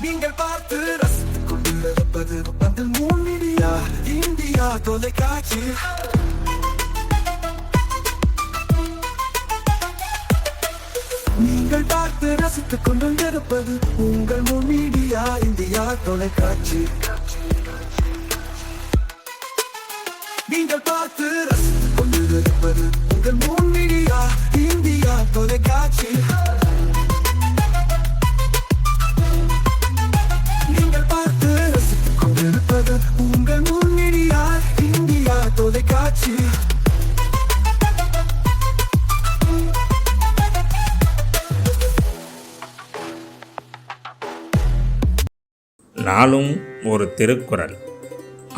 நீங்கள் பார்த்து ரசித்துக் கொண்டிருப்பது பந்தல் மீடியா இந்தியா தொலைக்காட்சி. நீங்கள் பார்த்து ரசித்துக் கொண்டிருப்பது உங்கள் மீடியா இந்தியா தொலைக்காட்சி. நீங்கள் பார்த்து ரசித்துக் கொண்டிருப்பது உங்கள் மீடியா இந்தியா தொலைக்காட்சி. நீங்கள் பார்த்து ரசித்துக் கொண்டிருப்பது உங்கள் மீடியா இந்தியா தொலைக்காட்சி. நாளும் ஒரு திருக்குறள்.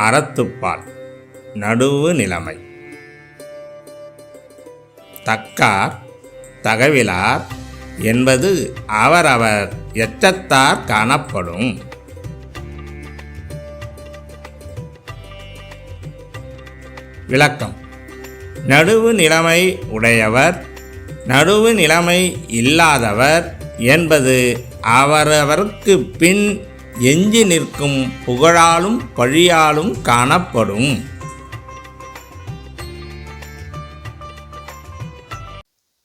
அறத்துப்பால். நடுவு நிலைமை. தக்கார் தகவிலார் என்பது அவரவர் எச்சத்தார் காணப்படும். விளக்கம். நடுவு நிலைமை உடையவர், நடுவு நிலைமை இல்லாதவர் என்பது அவரவருக்கு பின் எஞ்சி நிற்கும் புகழாலும் பழியாலும் காணப்படும்.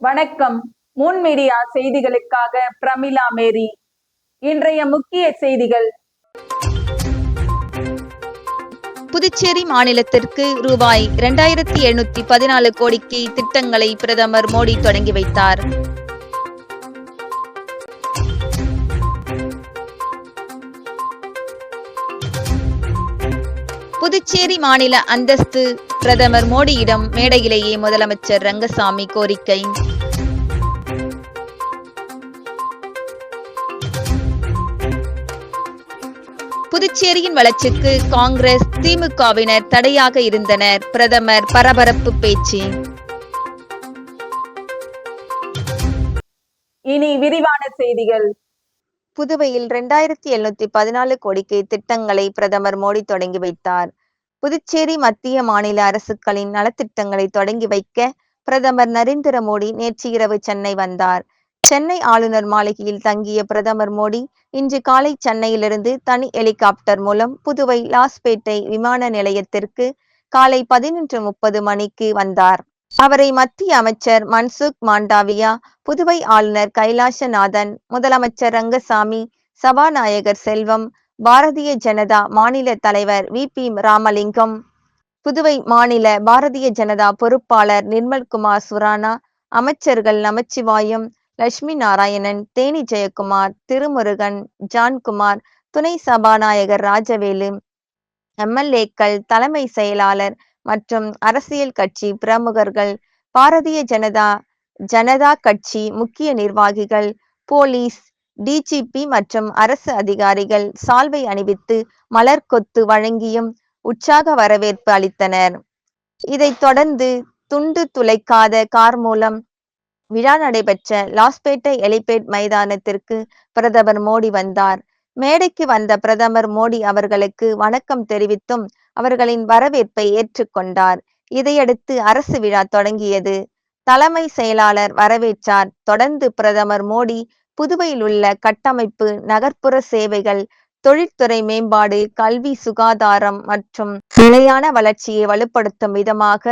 வணக்கம். மூன் மீடியா செய்திகளுக்காக பிரமிளா மேரி. இன்றைய முக்கிய செய்திகள். புதுச்சேரி மாநிலத்திற்கு ரூபாய் 2714 கோடிக்கு திட்டங்களை பிரதமர் மோடி தொடங்கி வைத்தார். புதுச்சேரி மாநில அந்தஸ்து பிரதமர் மோடியிடம் மேடையிலேயே முதலமைச்சர் ரங்கசாமி கோரிக்கை. புதுச்சேரியின் வளர்ச்சிக்கு காங்கிரஸ் திமுகவினர் தடையாக இருந்தனர். பிரதமர் பரபரப்பு பேச்சு. இனி விரிவான செய்திகள். புதுவையில் 2714 கோடிக்கு திட்டங்களை பிரதமர் மோடி தொடங்கி வைத்தார். புதுச்சேரி மத்திய மாநில அரசுகளின் நலத்திட்டங்களை தொடங்கி வைக்க பிரதமர் நரேந்திர மோடி நேற்று இரவு சென்னை வந்தார். சென்னை ஆளுநர் மாளிகையில் தங்கிய பிரதமர் மோடி இன்று காலை சென்னையிலிருந்து தனி ஹெலிகாப்டர் மூலம் புதுவை லாஸ்பேட்டை விமான நிலையத்திற்கு காலை 11:30 மணிக்கு வந்தார். அவரை மத்திய அமைச்சர் மன்சுக் மாண்டவியா, புதுவை ஆளுநர் கைலாசநாதன், முதலமைச்சர் ரங்கசாமி, சபாநாயகர் செல்வம், பாரதிய ஜனதா மாநில தலைவர் வி.பி. ராமலிங்கம், புதுவை மாநில பாரதிய ஜனதா பொறுப்பாளர் நிர்மல்குமார் சுரானா, அமைச்சர்கள் நமச்சிவாயம், லட்சுமி நாராயணன், தேனி ஜெயக்குமார், திருமுருகன், ஜான்குமார், துணை சபாநாயகர் ராஜவேலு, எம்எல்ஏக்கள், தலைமை செயலாளர் மற்றும் அரசியல் கட்சி பிரமுகர்கள், பாரதிய ஜனதா கட்சி முக்கிய நிர்வாகிகள், போலீஸ், டிஜிபி மற்றும் அரசு அதிகாரிகள் சால்வை அணிவித்து மலர் கொத்து வழங்கியும் உற்சாக வரவேற்பு அளித்தனர். இதைத் தொடர்ந்து துண்டு துளைக்காத கார் மூலம் விழா நடைபெற்ற லாஸ்பேட்டை எலிபேட் மைதானத்திற்கு பிரதமர் மோடி வந்தார். மேடைக்கு வந்த பிரதமர் மோடி அவர்களுக்கு வணக்கம் தெரிவித்தும் அவர்களின் வரவேற்பை ஏற்றுக்கொண்டார். இதையடுத்து அரசு விழா தொடங்கியது. தலைமை செயலாளர் வரவேற்றார். தொடர்ந்து பிரதமர் மோடி புதுவையில் உள்ள கட்டமைப்பு, நகர்ப்புற சேவைகள், தொழில்துறை மேம்பாடு, கல்வி, சுகாதாரம் மற்றும் நிலையான வளர்ச்சியை வலுப்படுத்தும் விதமாக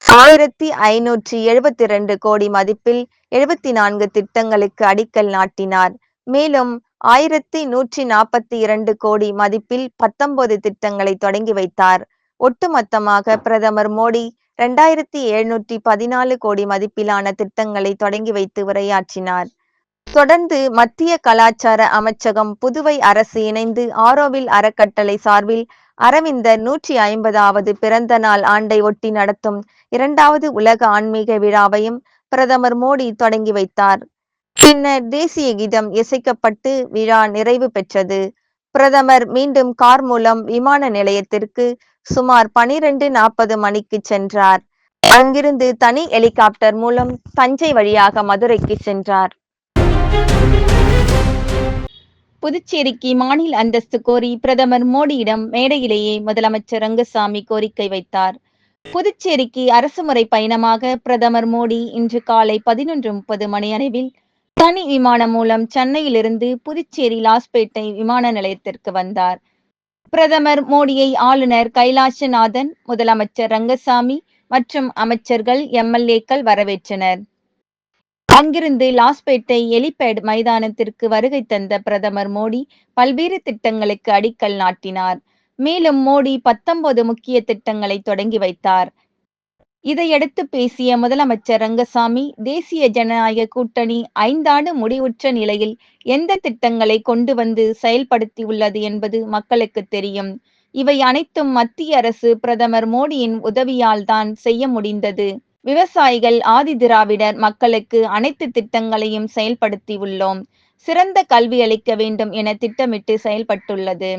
1572 கோடி மதிப்பில் 74 திட்டங்களுக்கு அடிக்கல் நாட்டினார். மேலும் 1142 கோடி மதிப்பில் 19 திட்டங்களை தொடங்கி வைத்தார். ஒட்டுமொத்தமாக பிரதமர் மோடி 2714 கோடி மதிப்பிலான திட்டங்களை தொடங்கி வைத்து உரையாற்றினார். தொடர்ந்து மத்திய கலாச்சார அமைச்சகம், புதுவை அரசு இணைந்து ஆரோவில் அறக்கட்டளை சார்பில் அரவிந்தர் 150வது பிறந்த நாள் ஆண்டை ஒட்டி நடத்தும் 2வது உலக ஆன்மீக விழாவையும் பிரதமர் மோடி தொடங்கி வைத்தார். பின்னர் தேசிய கீதம் இசைக்கப்பட்டு விழா நிறைவு பெற்றது. பிரதமர் மீண்டும் கார் மூலம் விமான நிலையத்திற்கு சுமார் 12:40 மணிக்கு சென்றார். அங்கிருந்து தனி ஹெலிகாப்டர் மூலம் தஞ்சை வழியாக மதுரைக்கு சென்றார். புதுச்சேரிக்கு மாநில அந்தஸ்து கோரி பிரதமர் மோடியிடம் மேடையிலேயே முதலமைச்சர் ரங்கசாமி கோரிக்கை வைத்தார். புதுச்சேரிக்கு அரசுமுறை பயணமாக பிரதமர் மோடி இன்று காலை 11:30 மணி அளவில் தனி விமானம் மூலம் சென்னையிலிருந்து புதுச்சேரி லாஸ்பேட்டை விமான நிலையத்திற்கு வந்தார். பிரதமர் மோடியை ஆளுநர் கைலாசநாதன், முதலமைச்சர் ரங்கசாமி மற்றும் அமைச்சர்கள், எம்எல்ஏக்கள் வரவேற்றனர். அங்கிருந்து லாஸ்பேட்டை எலிபேட் மைதானத்திற்கு வருகை தந்த பிரதமர் மோடி பல்வேறு திட்டங்களுக்கு அடிக்கல் நாட்டினார். மேலும் மோடி 19 முக்கிய திட்டங்களை தொடங்கி வைத்தார். இதையடுத்து பேசிய முதலமைச்சர் ரங்கசாமி, தேசிய ஜனநாயக கூட்டணி 5 ஆண்டு முடிவுற்ற நிலையில் எந்த திட்டங்களை கொண்டு வந்து செயல்படுத்தியுள்ளது என்பது மக்களுக்கு தெரியும். இவை அனைத்தும் மத்திய அரசு பிரதமர் மோடியின் உதவியால் தான் செய்ய முடிந்தது. விவசாயிகள், ஆதிதிராவிடர் மக்களுக்கு அனைத்து திட்டங்களையும் செயல்படுத்தியுள்ளோம். சிறந்த கல்வி அளிக்க வேண்டும் என திட்டமிட்டு செயல்பட்டுள்ளது.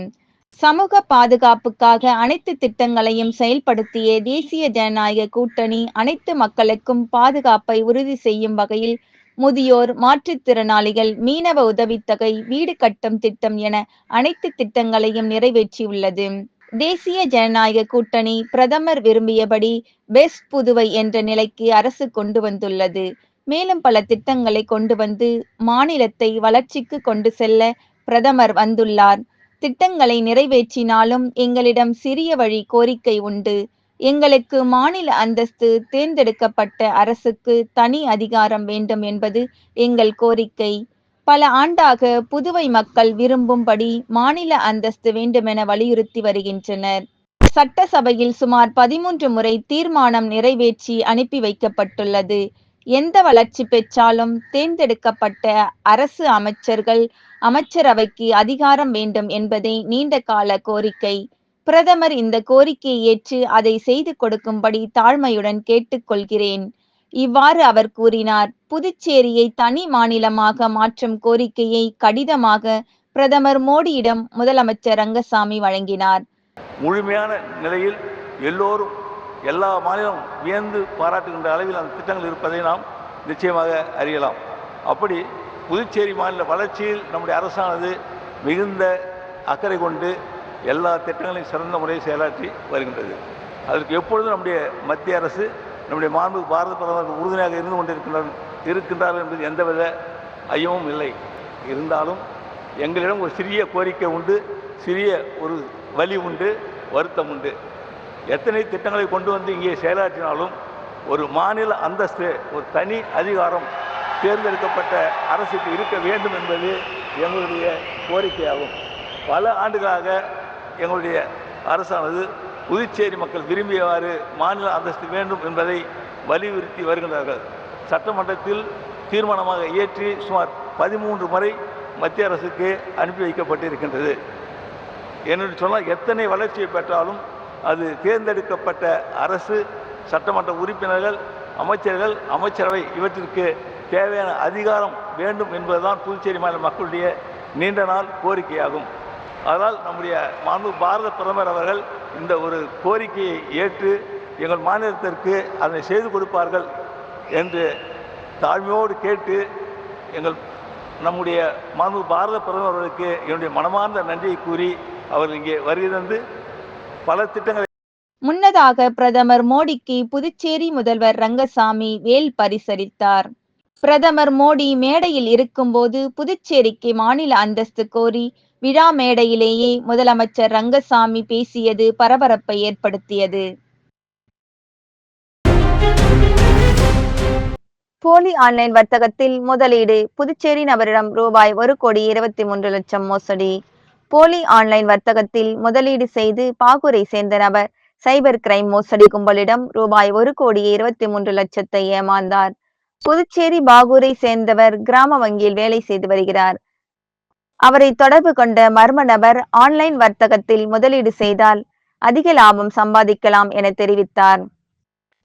சமூக பாதுகாப்புக்காக அனைத்து திட்டங்களையும் செயல்படுத்திய தேசிய ஜனநாயக கூட்டணி அனைத்து மக்களுக்கும் பாதுகாப்பை உறுதி செய்யும் வகையில் முதியோர், மாற்றுத்திறனாளிகள், மீனவ உதவித்தொகை, வீடு கட்டும் திட்டம் என அனைத்து திட்டங்களையும் நிறைவேற்றியுள்ளது. தேசிய ஜனநாயக கூட்டணி பிரதமர் விரும்பியபடி பெஸ்ட் புதுவை என்ற நிலைக்கு அரசு கொண்டு வந்துள்ளது. மேலும் பல திட்டங்களை கொண்டு வந்து மாநிலத்தை வளர்ச்சிக்கு கொண்டு செல்ல பிரதமர் வந்துள்ளார். திட்டங்களை நிறைவேற்றினாலும் எங்களிடம் சிறிய வழி கோரிக்கை உண்டு. எங்களுக்கு மாநில அந்தஸ்து, தேர்ந்தெடுக்கப்பட்ட அரசுக்கு தனி அதிகாரம் வேண்டும் என்பது எங்கள் கோரிக்கை. பல ஆண்டாக புதுவை மக்கள் விரும்பும்படி மாநில அந்தஸ்து வேண்டுமென வலியுறுத்தி வருகின்றனர். சட்டசபையில் சுமார் 13 முறை தீர்மானம் நிறைவேற்றி அனுப்பி வைக்கப்பட்டுள்ளது. எந்த வளர்ச்சி பெற்றாலும் தேர்ந்தெடுக்கப்பட்ட அரசு அமைச்சர்கள், அமைச்சரவைக்கு அதிகாரம் வேண்டும் என்பதே நீண்ட கால கோரிக்கை. பிரதமர் இந்த கோரிக்கையை ஏற்று அதை செய்து கொடுக்கும்படி தாழ்மையுடன் கேட்டுக்கொள்கிறேன். இவ்வாறு அவர் கூறினார். புதுச்சேரியை தனி மாநிலமாக மாற்றும் கோரிக்கையை கடிதமாக பிரதமர் மோடியிடம் முதலமைச்சர் ரங்கசாமி வழங்கினார். முழுமையான நிலையில் எல்லோரும், எல்லா மாநிலம் வியந்து பாராட்டுகின்ற அளவில் அந்த திட்டங்கள் இருப்பதை நாம் நிச்சயமாக அறியலாம். அப்படி புதுச்சேரி மாநில வளர்ச்சியில் நம்முடைய அரசானது மிகுந்த அக்கறை கொண்டு எல்லா திட்டங்களையும் சிறந்த முறையில் செயலாற்றி வருகின்றது. அதற்கு எப்பொழுதும் நம்முடைய மத்திய அரசு, நம்முடைய மாண்பு பாரத பிரதமர் உறுதுணையாக இருந்து கொண்டிருக்கின்றார்கள் என்பது எந்தவித ஐயமும் இல்லை. இருந்தாலும் எங்களிடம் ஒரு சிறிய கோரிக்கை உண்டு, சிறிய ஒரு வலி உண்டு, வருத்தம் உண்டு. எத்தனை திட்டங்களை கொண்டு வந்து இங்கே செயலாற்றினாலும் ஒரு மாநில அந்தஸ்து, ஒரு தனி அதிகாரம் தேர்ந்தெடுக்கப்பட்ட அரசுக்கு இருக்க வேண்டும் என்பது எங்களுடைய கோரிக்கையாகும். பல ஆண்டுகளாக எங்களுடைய அரசானது புதுச்சேரி மக்கள் விரும்பியவாறு மாநில அந்தஸ்து வேண்டும் என்பதை வலியுறுத்தி வருகின்றார்கள். சட்டமன்றத்தில் தீர்மானமாக இயற்றி சுமார் 13 முறை மத்திய அரசுக்கு அனுப்பி வைக்கப்பட்டிருக்கின்றது. என்று சொன்னால் எத்தனை வளர்ச்சியை பெற்றாலும் அது தேர்ந்தெடுக்கப்பட்ட அரசு, சட்டமன்ற உறுப்பினர்கள், அமைச்சர்கள், அமைச்சரவை இவற்றிற்கு தேவையான அதிகாரம் வேண்டும் என்பதுதான் புதுச்சேரி மாநில மக்களுடைய நீண்ட நாள் கோரிக்கையாகும். அதனால் நம்முடைய மாண்பு பாரத பிரதமர் அவர்கள் இந்த ஒரு கோரிக்கையை ஏற்று எங்கள் மாநிலத்திற்கு அதனை செய்து கொடுப்பார்கள் என்று தாழ்மையோடு கேட்டு நம்முடைய மாண்பு பாரத பிரதமர் அவர்களுக்கு என்னுடைய மனமார்ந்த நன்றியை கூறி அவர் இங்கே வருகை தந்து பல திட்டங்களை. முன்னதாக பிரதமர் மோடிக்கு புதுச்சேரி முதல்வர் ரங்கசாமி வேல் பரிசளித்தார். பிரதமர் மோடி மேடையில் இருக்கும்போது புதுச்சேரிக்கு மாநில அந்தஸ்து கோரி விழா மேடையிலேயே முதலமைச்சர் ரங்கசாமி பேசியது பரபரப்பை ஏற்படுத்தியது. போலி ஆன்லைன் வர்த்தகத்தில் முதலீடு, புதுச்சேரி நபரிடம் ரூபாய் 1,23,00,000 மோசடி. போலி ஆன்லைன் வர்த்தகத்தில் முதலீடு செய்து பாகூரை சேர்ந்த நபர் சைபர் கிரைம் மோசடி கும்பலிடம் ரூபாய் 1,23,00,000 ஏமாந்தார். புதுச்சேரி பாகூரை சேர்ந்தவர் கிராம வங்கியில் வேலை செய்து வருகிறார். அவரை தொடர்பு கொண்ட மர்ம நபர் ஆன்லைன் வர்த்தகத்தில் முதலீடு செய்தால் அதிக லாபம் சம்பாதிக்கலாம் என தெரிவித்தார்.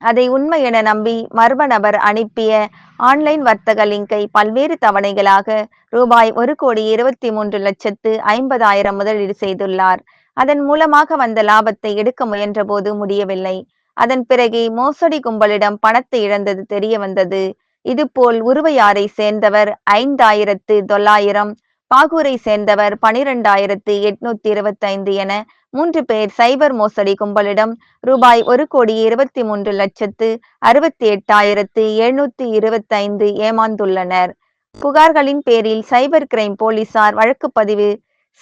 அதை உண்மை என நம்பி மர்ம நபர் அனுப்பிய ஆன்லைன் வர்த்தக லிங்கை பல்வேறு தவணைகளாக ரூபாய் 1,23,50,000 முதலீடு செய்துள்ளார். அதன் மூலமாக வந்த லாபத்தை எடுக்க முயன்ற போது முடியவில்லை. அதன் பிறகு மோசடி கும்பலிடம் பணத்தை இழந்தது தெரிய வந்தது. இதுபோல் உருவையாரை சேர்ந்தவர் 5,900, பாகூரை சேர்ந்தவர் 12,825 என 3 பேர் சைபர் மோசடி கும்பலிடம் ரூபாய் 1,23,68,725 ஏமாந்துள்ளனர். புகார்களின் பேரில் சைபர் கிரைம் போலீசார் வழக்கு பதிவு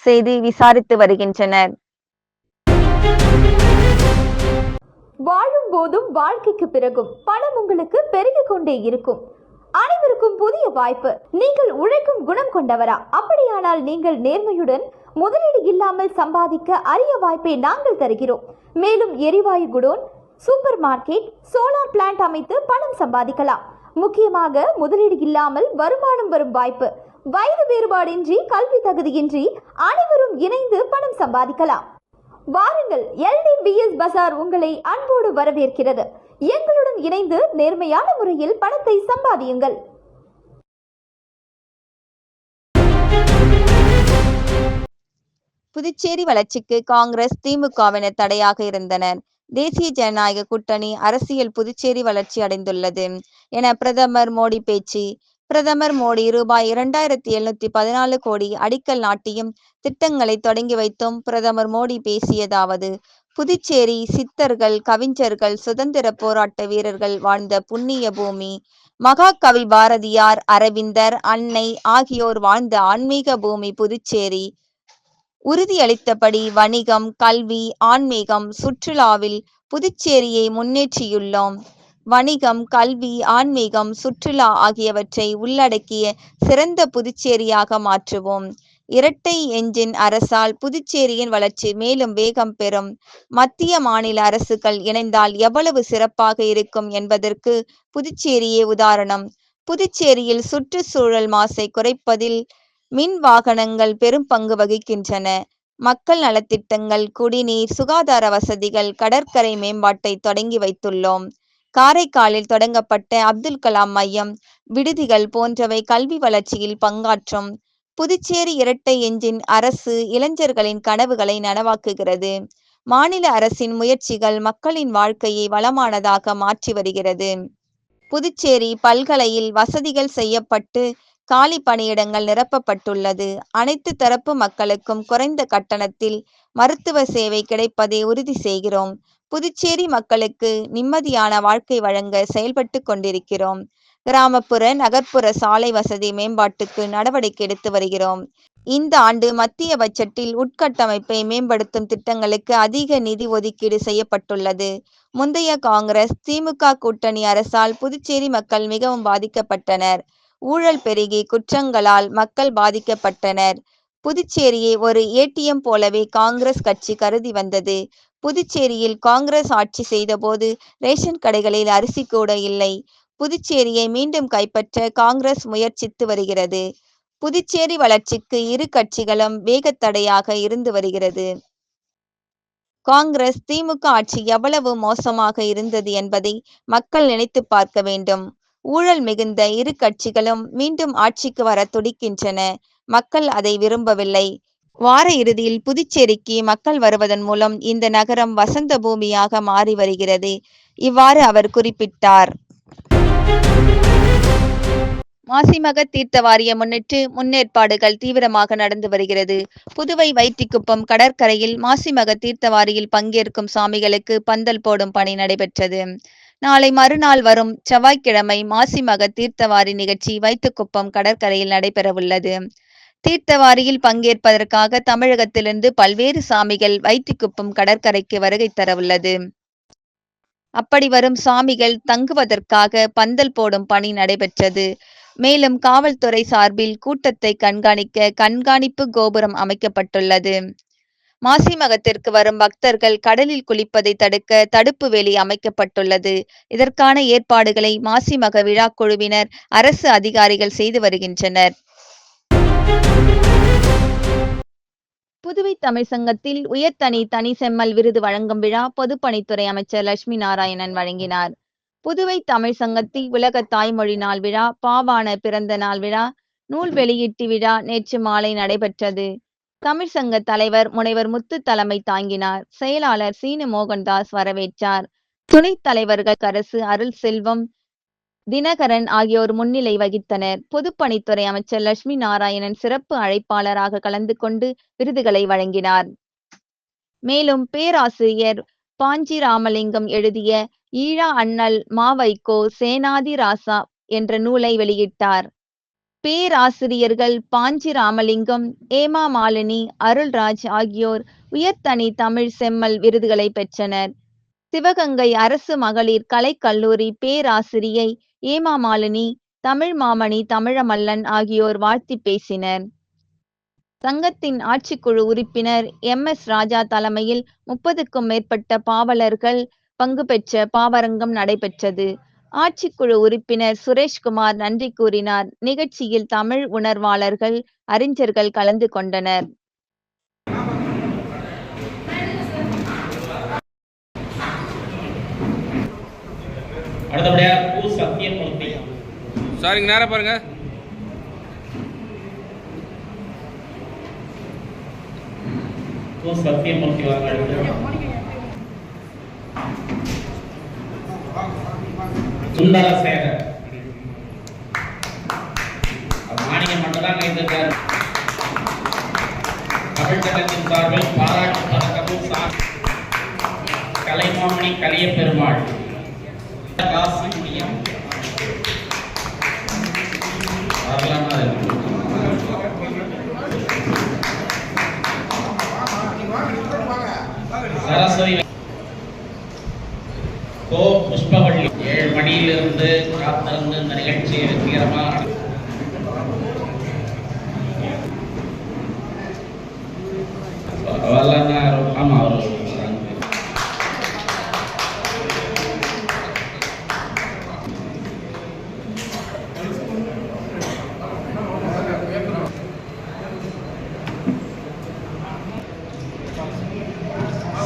செய்து விசாரித்து வருகின்றனர். வாழும் போதும் வாழ்க்கைக்கு பிறகும் பணம் உங்களுக்கு பெருகிக் கொண்டே இருக்கும். அனைவருக்கும் புதிய வாய்ப்பு. நீங்கள் உழைக்கும் குணம் கொண்டவரா? அப்படியானால் நீங்கள் நேர்மையுடன் முதலீடு இல்லாமல் சம்பாதிக்க அரிய வாய்ப்பை நாங்கள் தருகிறோம். மேலும் எரிவாயு godown, super market, solar plant அமைத்து பணம் சம்பாதிக்கலாம். முக்கியமாக முதலீடு இல்லாமல் வருமானம் வரும் வாய்ப்பு. வயது வேறுபாடின்றி, கல்வி தகுதியின்றி அனைவரும் இணைந்து பணம் சம்பாதிக்கலாம். வாருங்கள், LDBS பஜார் உங்களை அன்போடு வரவேற்கிறது. எங்களுடன் இணைந்து நேர்மையான முறையில் பணத்தை சம்பாதியுங்கள். புதுச்சேரி வளர்ச்சிக்கு காங்கிரஸ், திமுகவினர் தடையாக இருந்தனர். தேசிய ஜனநாயக கூட்டணி அரசியல் புதுச்சேரி வளர்ச்சி அடைந்துள்ளது என பிரதமர் மோடி பேச்சு. பிரதமர் மோடி ரூபாய் 2714 கோடி அடிக்கல் நாட்டியும் திட்டங்களை தொடங்கி வைத்தும் பிரதமர் மோடி பேசியதாவது: புதுச்சேரி சித்தர்கள், கவிஞர்கள், சுதந்திர போராட்ட வீரர்கள் வாழ்ந்த புண்ணிய பூமி. மகாகவி பாரதியார், அரவிந்தர், அன்னை ஆகியோர் வாழ்ந்த ஆன்மீக பூமி புதுச்சேரி. உறுதியளித்தபடி வணிகம், கல்வி, ஆன்மீகம், சுற்றுலாவில் புதுச்சேரியை முன்னேற்றியுள்ளோம். வணிகம், கல்வி, ஆன்மீகம், சுற்றுலா ஆகியவற்றை உள்ளடக்கிய சிறந்த புதுச்சேரியாக மாற்றுவோம். இரட்டை எஞ்சின் அரசால் புதுச்சேரியின் வளர்ச்சி மேலும் வேகம் பெறும். மத்திய மாநில அரசுகள் இணைந்தால் எவ்வளவு சிறப்பாக இருக்கும் என்பதற்கு புதுச்சேரியே உதாரணம். புதுச்சேரியில் சுற்றுச்சூழல் மாசை குறைப்பதில் மின் வாகனங்கள் பெரும் பங்கு வகிக்கின்றன. மக்கள் நலத்திட்டங்கள், குடிநீர், சுகாதார வசதிகள், கடற்கரை மேம்பாட்டை தொடங்கி வைத்துள்ளோம். காரைக்காலில் தொடங்கப்பட்ட அப்துல் கலாம் மையம், விடுதிகள் போன்றவை கல்வி வளர்ச்சியில் பங்காற்றும். புதுச்சேரி இரட்டை எஞ்சின் அரசு இளைஞர்களின் கனவுகளை நனவாக்குகிறது. மாநில அரசின் முயற்சிகள் மக்களின் வாழ்க்கையை வளமானதாக மாற்றி வருகிறது. புதுச்சேரி பல்கலையில் வசதிகள் செய்யப்பட்டு காலி பணியிடங்கள் நிரப்பப்பட்டுள்ளது. அனைத்து தரப்பு மக்களுக்கும் குறைந்த கட்டணத்தில் மருத்துவ சேவை கிடைப்பதை உறுதி செய்கிறோம். புதுச்சேரி மக்களுக்கு நிம்மதியான வாழ்க்கை வழங்க செயல்பட்டு கொண்டிருக்கிறோம். கிராமப்புற, நகர்ப்புற சாலை வசதி மேம்பாட்டுக்கு நடவடிக்கை எடுத்து வருகிறோம். இந்த ஆண்டு மத்திய பட்ஜெட்டில் உட்கட்டமைப்பை மேம்படுத்தும் திட்டங்களுக்கு அதிக நிதி ஒதுக்கீடு செய்யப்பட்டுள்ளது. முந்தைய காங்கிரஸ், திமுக கூட்டணி அரசால் புதுச்சேரி மக்கள் மிகவும் பாதிக்கப்பட்டனர். ஊழல் பெருகி குற்றங்களால் மக்கள் பாதிக்கப்பட்டனர். புதுச்சேரியை ஒரு ATM போலவே காங்கிரஸ் கட்சி கருதி வந்தது. புதுச்சேரியில் காங்கிரஸ் ஆட்சி செய்தபோது ரேஷன் கடைகளில் அரிசி கூட இல்லை. புதுச்சேரியை மீண்டும் கைப்பற்ற காங்கிரஸ் முயற்சித்து வருகிறது. புதுச்சேரி வளர்ச்சிக்கு இரு கட்சிகளும் வேகத்தடையாக இருந்து வருகிறது. காங்கிரஸ், திமுக ஆட்சி எவ்வளவு மோசமாக இருந்தது என்பதை மக்கள் நினைத்து பார்க்க வேண்டும். ஊழல் மிகுந்த இரு கட்சிகளும் மீண்டும் ஆட்சிக்கு வர துடிக்கின்றன. மக்கள் அதை விரும்பவில்லை. வார இறுதியில் புதுச்சேரிக்கு மக்கள் வருவதன் மூலம் இந்த நகரம் வசந்த பூமியாக மாறி வருகிறது. இவ்வாறு அவர் குறிப்பிட்டார். மாசிமக தீர்த்த வாரிய முன்னிட்டு முன்னேற்பாடுகள் தீவிரமாக நடந்து வருகிறது. புதுவை வைத்திக்குப்பம் கடற்கரையில் மாசிமக தீர்த்த வாரியில் பங்கேற்கும் சாமிகளுக்கு பந்தல் போடும் பணி நடைபெற்றது. நாளை மறுநாள் வரும் செவ்வாய்க்கிழமை மாசிமக தீர்த்தவாரி நிகழ்ச்சி வைத்திக்குப்பம் கடற்கரையில் நடைபெறவுள்ளது. தீர்த்தவாரியில் பங்கேற்பதற்காக தமிழகத்திலிருந்து பல்வேறு சாமிகள் வைத்திக்குப்பம் கடற்கரைக்கு வருகை தரவுள்ளது. அப்படி வரும் சாமிகள் தங்குவதற்காக பந்தல் போடும் பணி நடைபெற்றது. மேலும் காவல்துறை சார்பில் கூட்டத்தை கண்காணிக்க கண்காணிப்பு கோபுரம் அமைக்கப்பட்டுள்ளது. மாசிமகத்திற்கு வரும் பக்தர்கள் கடலில் குளிப்பதை தடுக்க தடுப்பு வேலி அமைக்கப்பட்டுள்ளது. இதற்கான ஏற்பாடுகளை மாசிமக விழா குழுவினர், அரசு அதிகாரிகள் செய்து வருகின்றனர். புதுவை தமிழ் சங்கத்தில் தனி செம்மல் விருது வழங்கும் விழா பொதுப்பணித்துறை அமைச்சர் லட்சுமி நாராயணன் வழங்கினார். புதுவை தமிழ் சங்கத்தில் உலக தாய்மொழி நாள் விழா, பாவான பிறந்த நாள் விழா, நூல் வெளியீட்டு விழா நேற்று மாலை நடைபெற்றது. தமிழ் சங்க தலைவர் முனைவர் முத்து தலைமை தாங்கினார். செயலாளர் சீனு மோகன்தாஸ் வரவேற்றார். துணைத் தலைவர்கள் கரசு, அருள் செல்வம், தினகரன் ஆகியோர் முன்னிலை வகித்தனர். பொதுப்பணித்துறை அமைச்சர் லட்சுமி நாராயணன் சிறப்பு அழைப்பாளராக கலந்து கொண்டு விருதுகளை வழங்கினார். மேலும் பேராசிரியர் பாஞ்சி ராமலிங்கம் எழுதிய ஈழா அண்ணல் மாவைக்கோ சேனாதி ராசா என்ற நூலை வெளியிட்டார். பேராசிரியர்கள் பாஞ்சி ராமலிங்கம், ஏமா மாலினி, அருள்ராஜ் ஆகியோர் உயர்தனி தமிழ் செம்மல் விருதுகளை பெற்றனர். சிவகங்கை அரசு மகளிர் கலைக்கல்லூரி பேராசிரியை ஏமா மாலினி, தமிழ் மாமணி தமிழமல்லன் ஆகியோர் வாழ்த்தி பேசினர். சங்கத்தின் ஆட்சிக்குழு உறுப்பினர் MS ராஜா தலைமையில் 30க்கும் மேற்பட்ட பாவலர்கள் பங்கு பெற்ற பாவரங்கம் நடைபெற்றது. ஆட்சிக்குழு உறுப்பினர் சுரேஷ்குமார் நன்றி கூறினார். நிகழ்ச்சியில் தமிழ் உணர்வாளர்கள், அறிஞர்கள் கலந்து கொண்டனர். அடுத்தபடியாக பூ சத்தியமூர்த்தி. சார் இங்க நேரா பாருங்க. பூ சத்தியமூர்த்தி அவர்கள். சுந்தரசேகர் மாணிக்கம் மட்டும் தான் கைந்திருக்கார். தமிழ் சங்கத்தின் சார்பில் பாராட்டு பதக்கமும் கலைமாமணி கலிய பெருமாள், காசி முடியும் சரஸ்வதி கோ புஷ்பவள்ளி 7 மணியிலிருந்து காத்திருந்து இந்த நிகழ்ச்சி வெற்றிகரமாக ஆமா அவர்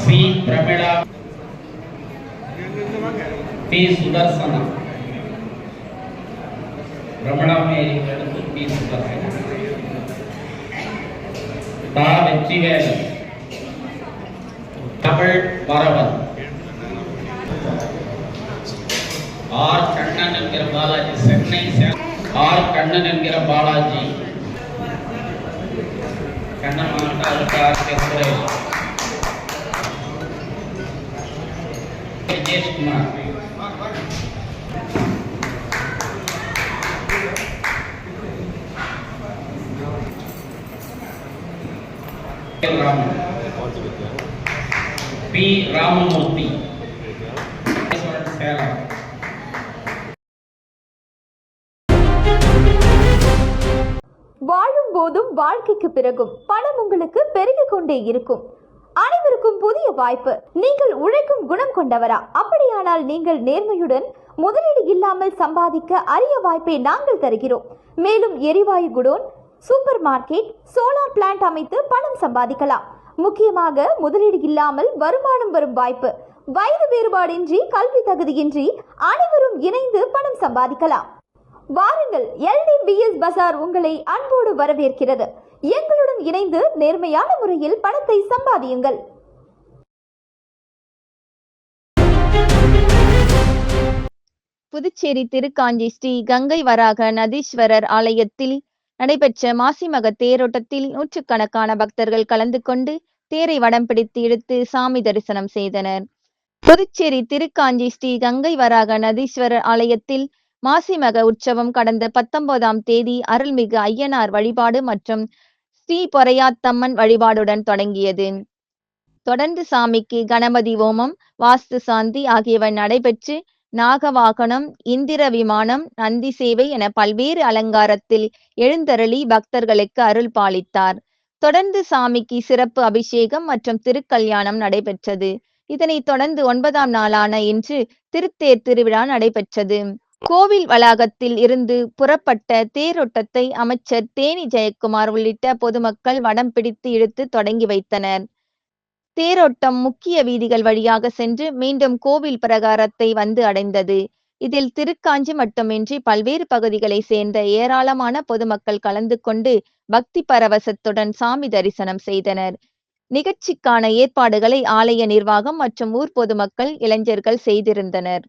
சி பிரமிளா, பி சுதர்சனா, பிரமிளா மேரி எடுத்து பி சுதர்சனா, தா வெற்றிவேலன், தமிழ் வரவன், ஆர் கண்ணன் என்கிற பாலாஜி, சென்னை ஆர் கண்ணன் என்கிற பாலாஜி, கண்ணன் மாவட்ட விஜயகுமார், பி ராமமூர்த்தி, சேலம். வாழும் போதும் வாழ்க்கைக்கு பிறகும் பணம் உங்களுக்கு பெருகிக் கொண்டே இருக்கும். அனைவருக்கும் புதிய வாய்ப்பு. நீங்கள் உழைக்கும் குணம் கொண்டவரா? அப்படியானால் நீங்கள் நேர்மையுடன் முதலீடு இல்லாமல் சம்பாதிக்க அரிய வாய்ப்பை நாங்கள் தருகிறோம். மேலும் எரிவாயு godown, super market, solar plant அமைத்து பணம் சம்பாதிக்கலாம். முக்கியமாக முதலீடு இல்லாமல் வருமானம் வரும் வாய்ப்பு. வயது வேறுபாடின்றி, கல்வி தகுதியின்றி அனைவரும் இணைந்து பணம் சம்பாதிக்கலாம். வாருங்கள், LDBS பஜார் உங்களை அன்போடு வரவேற்கிறது. எங்களுடன் இணைந்து நேர்மையான முறையில் பணத்தை சம்பாதியுங்கள். புதுச்சேரி திருக்காஞ்சி ஸ்ரீ கங்கை வராக நதீஸ்வரர் ஆலயத்தில் நடைபெற்ற மாசிமக தேரோட்டத்தில் நூற்றுக்கணக்கான பக்தர்கள் கலந்து கொண்டு தேரை வடம் பிடித்து இழுத்து சாமி தரிசனம் செய்தனர். புதுச்சேரி திருக்காஞ்சி ஸ்ரீ கங்கை வராக நதீஸ்வரர் ஆலயத்தில் மாசிமக உற்சவம் கடந்த 19ஆம் தேதி அருள்மிகு ஐயனார் வழிபாடு மற்றும் ஸ்ரீ பொறையாத்தம்மன் வழிபாடுடன் தொடங்கியது. தொடர்ந்து சாமிக்கு கணபதி ஹோமம், வாஸ்து சாந்தி ஆகியவை நடைபெற்று நாகவாகனம், இந்திர விமானம், நந்தி சேவை என பல்வேறு அலங்காரத்தில் எழுந்தருளி பக்தர்களுக்கு அருள் பாலித்தார். தொடர்ந்து சாமிக்கு சிறப்பு அபிஷேகம் மற்றும் திருக்கல்யாணம் நடைபெற்றது. இதனைத் தொடர்ந்து 9ஆம் நாளான இன்று திருத்தேர் திருவிழா நடைபெற்றது. கோவில் வளாகத்தில் இருந்து புறப்பட்ட தேரோட்டத்தை அமைச்சர் தேனி ஜெயக்குமார் உள்ளிட்ட பொதுமக்கள் வடம் பிடித்து இழுத்து தொடங்கி வைத்தனர். தேரோட்டம் முக்கிய வீதிகள் வழியாக சென்று மீண்டும் கோவில் பிரகாரத்தை வந்து அடைந்தது. இதில் திருக்காஞ்சி மட்டுமின்றி பல்வேறு பகுதிகளை சேர்ந்த ஏராளமான பொதுமக்கள் கலந்து கொண்டு பக்தி பரவசத்துடன் சாமி தரிசனம் செய்தனர். நிகழ்ச்சிக்கான ஏற்பாடுகளை ஆலய நிர்வாகம் மற்றும் ஊர் பொதுமக்கள், இளைஞர்கள் செய்திருந்தனர்.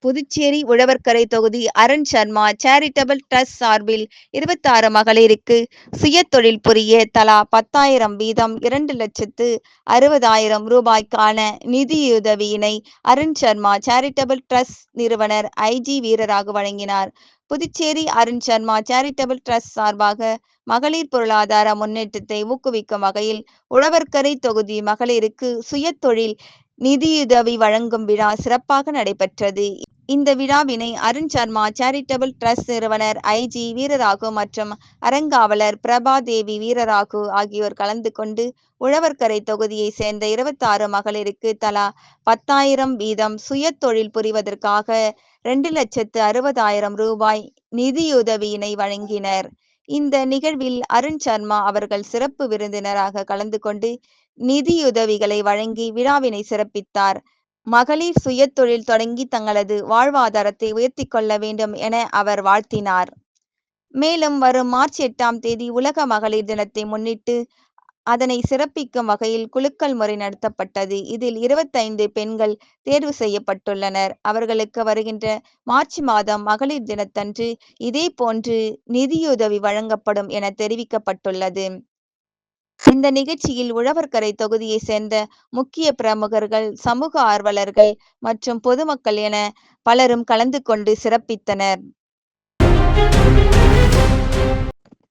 புதுச்சேரி உழவர்கரை தொகுதி அருண் சர்மா சேரிட்டபிள் ட்ரஸ்ட் சார்பில் 26 மகளிருக்கு சுயதொழில் புரிய தலா 10,000 வீதம் 2,60,000 ரூபாய்க்கான நிதியுதவியினை அருண் சர்மா சேரிட்டபிள் ட்ரஸ்ட் நிறுவனர் ஐஜி வீரராகு வழங்கினார். புதுச்சேரி அருண் சர்மா சேரிட்டபிள் ட்ரஸ்ட் சார்பாக மகளிர் பொருளாதார முன்னேற்றத்தை ஊக்குவிக்கும் வகையில் உழவர்கரை தொகுதி மகளிருக்கு சுயதொழில் நிதியுதவி வழங்கும் விழா சிறப்பாக நடைபெற்றது. இந்த விழாவினை அருண் சர்மா சேரிட்டபிள் ட்ரஸ்ட் நிறுவனர் ஐஜி வீரராகு மற்றும் அறங்காவலர் பிரபாதேவி வீரராகு ஆகியோர் கலந்து கொண்டு உழவர்கரை தொகுதியை சேர்ந்த 26 மகளிருக்கு தலா 10,000 வீதம் சுயதொழில் புரிவதற்காக 2,60,000 ரூபாய் நிதியுதவியினை வழங்கினர். இந்த நிகழ்வில் அருண் சர்மா அவர்கள் சிறப்பு விருந்தினராக கலந்து கொண்டு நிதியுதவிகளை வழங்கி விழாவினை சிறப்பித்தார். மகளிர் சுயதொழில் தொடங்கி தங்களது வாழ்வாதாரத்தை உயர்த்தி கொள்ள வேண்டும் என அவர் வாழ்த்தினார். மேலும் வரும் மார்ச் 8ஆம் தேதி உலக மகளிர் தினத்தை முன்னிட்டு அதனை சிறப்பிக்கும் வகையில் குலுக்கல் முறை நடத்தப்பட்டது. இதில் 25 பெண்கள் தேர்வு செய்யப்பட்டுள்ளனர். அவர்களுக்கு வருகின்ற மார்ச் மாதம் மகளிர் தினத்தன்று இதே போன்று நிதியுதவி வழங்கப்படும் என தெரிவிக்கப்பட்டுள்ளது. இந்த நிகழ்ச்சியில் உழவர்கரை தொகுதியை சேர்ந்த முக்கிய பிரமுகர்கள், சமூக ஆர்வலர்கள் மற்றும் பொதுமக்கள் என பலரும் கலந்து கொண்டு சிறப்பித்தனர்.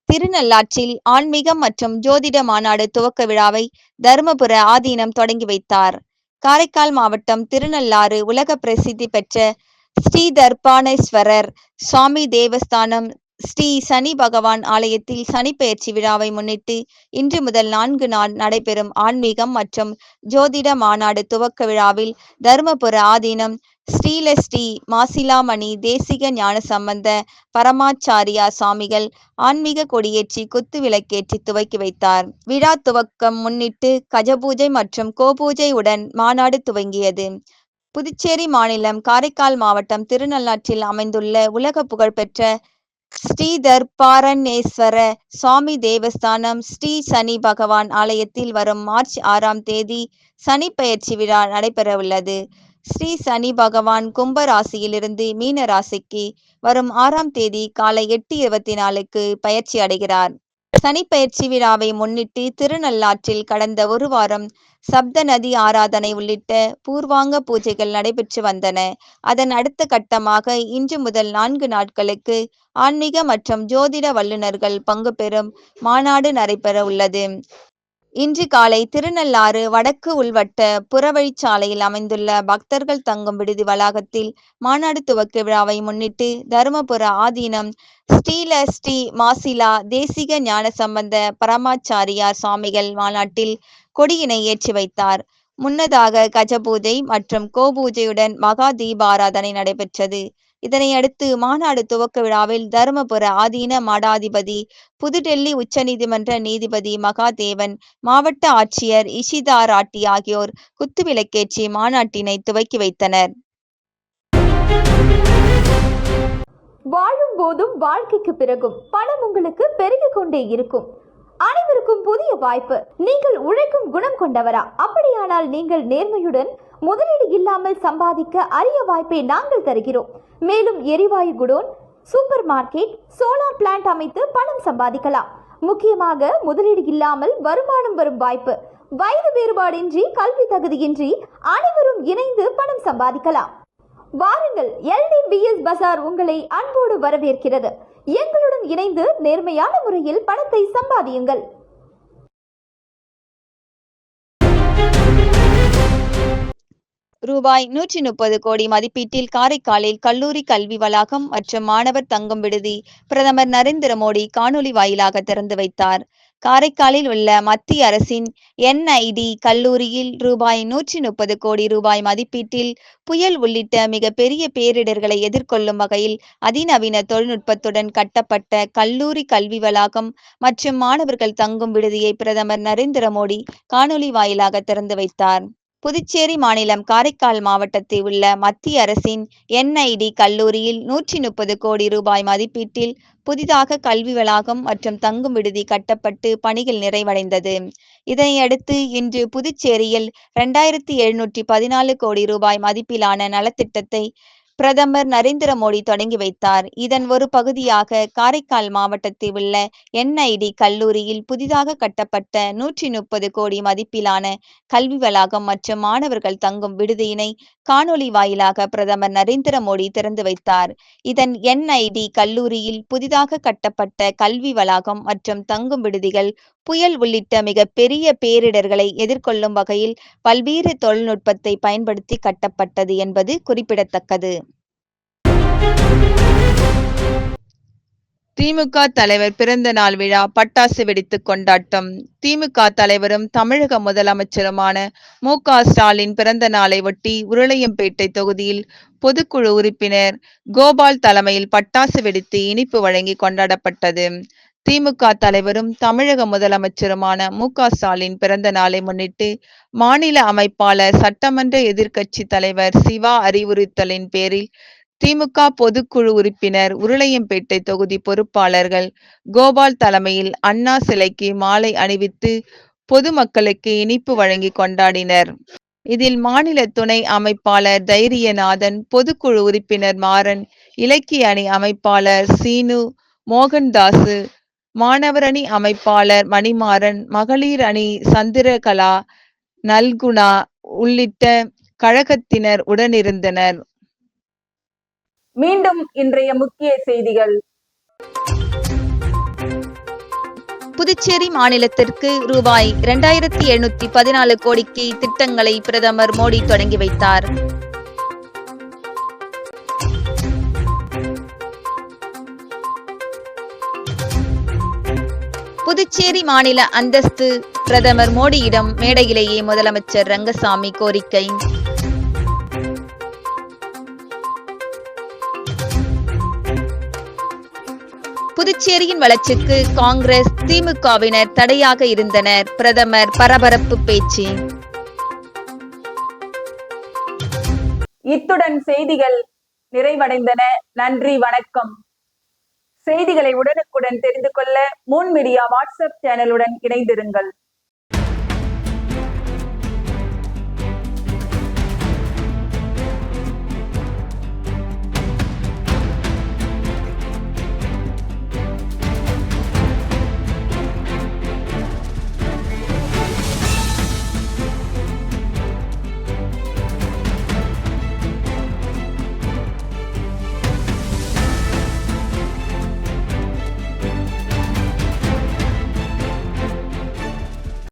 திருநள்ளாற்றில் ஆன்மீகம் மற்றும் ஜோதிட மாநாடு துவக்க விழாவை தருமபுர ஆதீனம் தொடங்கி வைத்தார். காரைக்கால் மாவட்டம் திருநள்ளாறு உலக பிரசித்தி பெற்ற ஸ்ரீ தர்பானேஸ்வரர் சுவாமி தேவஸ்தானம் ஸ்ரீ சனி பகவான் ஆலயத்தில் சனிப்பெயர்ச்சி விழாவை முன்னிட்டு இன்று முதல் 4 நாள் நடைபெறும் ஆன்மீகம் மற்றும் ஜோதிட மாநாடு துவக்க விழாவில் தருமபுர ஆதீனம் ஸ்ரீலஸ்ரீ மாசிலாமணி தேசிக ஞானசம்பந்த பரமாச்சாரியா சுவாமிகள் ஆன்மீக கொடியேற்றி குத்து விளக்கேற்றி துவக்கி வைத்தார். விழா துவக்கம் முன்னிட்டு கஜபூஜை மற்றும் கோபூஜை உடன் மாநாடு துவங்கியது. புதுச்சேரி மாநிலம் காரைக்கால் மாவட்டம் திருநள்ளாற்றில் அமைந்துள்ள உலக புகழ்பெற்ற ஸ்ரீ தர்பாரண்யேஸ்வர சுவாமி தேவஸ்தானம் ஸ்ரீ சனி பகவான் ஆலயத்தில் வரும் மார்ச் 6ஆம் தேதி சனி பெயர்ச்சி விழா நடைபெறவுள்ளது. ஸ்ரீ சனி பகவான் கும்ப ராசியிலிருந்து மீன ராசிக்கு வரும் 6ஆம் தேதி காலை 8:24க்கு பயிற்சி அடைகிறார். சனி பெயர்ச்சி விழாவை முன்னிட்டு திருநள்ளாற்றில் கடந்த ஒரு வாரம் சப்த நதி ஆராதனை உள்ளிட்ட பூர்வாங்க பூஜைகள் நடைபெற்று வந்தன. அதன் அடுத்த கட்டமாக இன்று முதல் 4 நாட்களுக்கு ஆன்மீக மற்றும் ஜோதிட வல்லுநர்கள் பங்கு பெறும் மாநாடு நடைபெற உள்ளது. இன்று காலை திருநள்ளாறு வடக்கு உள்வட்ட புறவழிச்சாலையில் அமைந்துள்ள பக்தர்கள் தங்கும் விடுதி வளாகத்தில் மாநாடு துவக்க விழாவை முன்னிட்டு தருமபுர ஆதீனம் ஸ்ரீலஸ்ரீ மாசிலா தேசிக ஞானசம்பந்த பரமாச்சாரியார் சுவாமிகள் மாநாட்டில் கொடியினை ஏற்றி வைத்தார். முன்னதாக கஜபூஜை மற்றும் கோபூஜையுடன் மகா தீபாராதனை நடைபெற்றது. இதனையடுத்து மாநாடு துவக்க விழாவில் தருமபுர ஆதீன மடாதிபதி, புதுடெல்லி உச்சநீதிமன்ற நீதிபதி மகாதேவன், மாவட்ட ஆட்சியர் இஷிதா ராட்டி ஆகியோர் குத்துவிளக்கேற்றி மாநாட்டினை துவக்கி வைத்தனர். வாழும் போதும் வாழ்க்கைக்கு பிறகும் பணம் உங்களுக்கு பெருகிக் கொண்டே இருக்கும். அனைவருக்கும் புதிய வாய்ப்பு. நீங்கள் உழைக்கும் குணம் கொண்டவரா? அப்படியானால் நீங்கள் நேர்மையுடன் முதலீடு இல்லாமல் சம்பாதிக்க அரிய வாய்ப்பை நாங்கள் தருகிறோம். மேலும் எரிவாயு godown, super market, solar plant அமைத்து பணம் சம்பாதிக்கலாம். முக்கியமாக முதலீடு இல்லாமல் வருமானம் வரும் வாய்ப்பு. வயது வேறுபாடின்றி, கல்வி தகுதியின்றி அனைவரும் இணைந்து பணம் சம்பாதிக்கலாம். வாருங்கள், LDBS பஜார் உங்களை அன்போடு வரவேற்கிறது. எங்களுடன் இணைந்து நேர்மையான முறையில் பணத்தை சம்பாதியுங்கள். ரூபாய் 130 கோடி மதிப்பீட்டில் காரைக்காலில் கல்லூரி கல்வி வளாகம் மற்றும் மாணவர் தங்கும் விடுதி பிரதமர் நரேந்திர மோடி காணொலி வாயிலாக திறந்து வைத்தார். காரைக்காலில் உள்ள மத்திய அரசின் NID கல்லூரியில் ரூபாய் 130 கோடி ரூபாய் மதிப்பீட்டில் புயல் உள்ளிட்ட மிகப்பெரிய பேரிடர்களை எதிர்கொள்ளும் வகையில் அதிநவீன தொழில்நுட்பத்துடன் கட்டப்பட்ட கல்லூரி கல்வி வளாகம் மற்றும் மாணவர்கள் தங்கும் விடுதியை பிரதமர் நரேந்திர மோடி காணொலி வாயிலாக திறந்து வைத்தார். புதுச்சேரி மாநிலம் காரைக்கால் மாவட்டத்தில் உள்ள மத்திய அரசின் NID கல்லூரியில் 130 கோடி ரூபாய் மதிப்பீட்டில் புதிதாக கல்வி வளாகம் மற்றும் தங்கும் விடுதி கட்டப்பட்டு பணிகள் நிறைவடைந்தது. இதனையடுத்து இன்று புதுச்சேரியில் 2,714 கோடி ரூபாய் மதிப்பிலான நலத்திட்டத்தை பிரதமர் நரேந்திர மோடி தொடங்கி வைத்தார். இதன் ஒரு பகுதியாக காரைக்கால் மாவட்டத்தில் உள்ள NID கல்லூரியில் புதிதாக கட்டப்பட்ட 130 கோடி மதிப்பிலான கல்வி வளாகம் மற்றும் மாணவர்கள் தங்கும் விடுதியினை காணொலி வாயிலாக பிரதமர் நரேந்திர மோடி திறந்து வைத்தார். இதன் NID கல்லூரியில் புதிதாக கட்டப்பட்ட கல்வி வளாகம் மற்றும் தங்கும் விடுதிகள் புயல் உள்ளிட்ட மிக பெரிய பேரிடர்களை எதிர்கொள்ளும் வகையில் பல்வேறு தொழில்நுட்பத்தை பயன்படுத்தி கட்டப்பட்டது என்பது குறிப்பிடத்தக்கது. திமுக தலைவர் பிறந்த நாள் விழா பட்டாசு வெடித்து கொண்டாட்டம். திமுக தலைவரும் தமிழக முதலமைச்சருமான மு.க. ஸ்டாலின் பிறந்த நாளை ஒட்டி உருளையம்பேட்டை தொகுதியில் பொதுக்குழு உறுப்பினர் கோபால் தலைமையில் பட்டாசு வெடித்து இனிப்பு வழங்கி கொண்டாடப்பட்டது. திமுக தலைவரும் தமிழக முதலமைச்சருமான மு.க. ஸ்டாலின் பிறந்த நாளை முன்னிட்டு மாநில அமைப்பாளர் சட்டமன்ற எதிர்க்கட்சி தலைவர் சிவா அறிவுறுத்தலின் பேரில் திமுக பொதுக்குழு உறுப்பினர் உருளையம்பேட்டை தொகுதி பொறுப்பாளர்கள் கோபால் தலைமையில் அண்ணா சிலைக்கு மாலை அணிவித்து பொதுமக்களுக்கு இனிப்பு வழங்கி கொண்டாடினர். இதில் மாநில துணை அமைப்பாளர் தைரியநாதன், பொதுக்குழு உறுப்பினர் மாறன், இலக்கிய அணி அமைப்பாளர் சீனு, மோகன்தாசு, மாணவர் அணி அமைப்பாளர் மணிமாறன், மகளிர் அணி சந்திரகலா, நல்குணா உள்ளிட்ட கழகத்தினர் உடனிருந்தனர். மீண்டும் இன்றைய முக்கிய செய்திகள். புதுச்சேரி மாநிலத்திற்கு ரூபாய் 2714 கோடிக்கு திட்டங்களை பிரதமர் மோடி தொடங்கி வைத்தார். புதுச்சேரி மாநில அந்தஸ்து பிரதமர் மோடியிடம் மேடையிலேயே முதலமைச்சர் ரங்கசாமி கோரிக்கை. புதுச்சேரியின் வளர்ச்சிக்கு காங்கிரஸ், திமுகவினர் தடையாக இருந்தனர். பிரதமர் பரபரப்பு பேச்சு. இத்துடன் செய்திகள் நிறைவடைந்தன. நன்றி, வணக்கம். செய்திகளை உடனுக்குடன் தெரிந்து கொள்ள மூன் மீடியா வாட்ஸ்அப் சேனலுடன் இணைந்திருங்கள்.